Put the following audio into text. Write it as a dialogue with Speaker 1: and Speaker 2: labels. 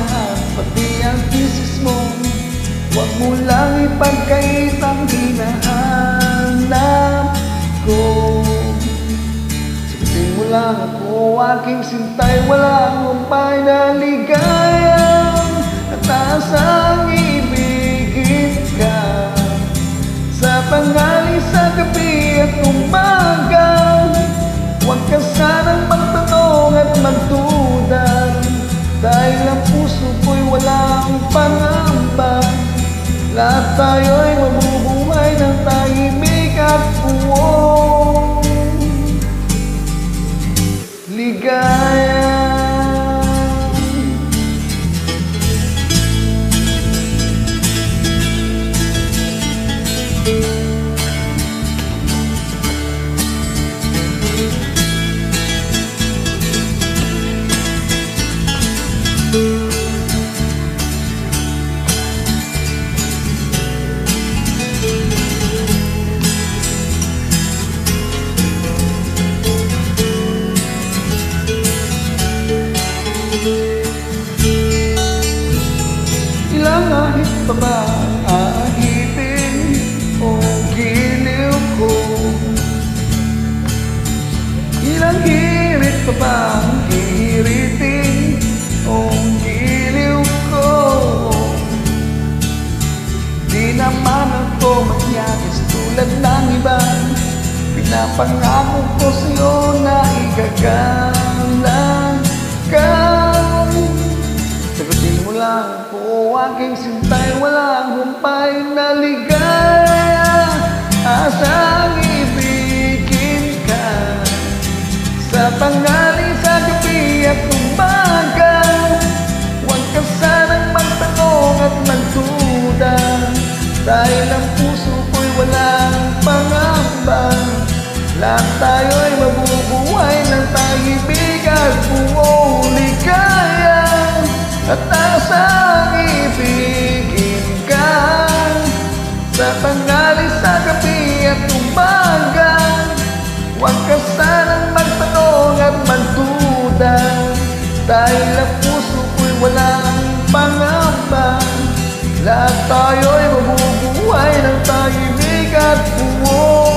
Speaker 1: lahat, pati ang thesis mo. Huwag mo lang ipagkait ang hinahanap ko. Sagutin mo lang ako, aking sintay, walang humpay na ligayang at-asang ibigin ka. Sa tanghali, sa gabi at umaga, huwag ka sanang magtanong at magduda, dahil ang puso ko'y walang pangamba. Lahat tayo'y mabubuhay ng tahimik at buong ligaya. Ilang ahit pa ba aahitin o giliw ko? Ilang hirit pa ba hihiritin o giliw ko? Di naman ako magyakis tulad ng iba, pinapangako ko sa'yo na igagalang ka. Sagutin mo lang ako, aking sintay, walang humpay na ligaya. Asang ibigin ka. Sa tanghali, sa gabi at umaga, huwag ka sanang magtanong at magduda, dahil ang puso ko'y walang pangamba. Lahat tayo'y mabubuhay ng tahimik at buong ligaya. At asang ibigin ka. Sa tanghali, sa gabi at umaga, huwag ka sanang magtanong at magduda, dahil ang puso ko'y walang pangamba. Lahat tayo'y mabubuhay ng tahimik at buong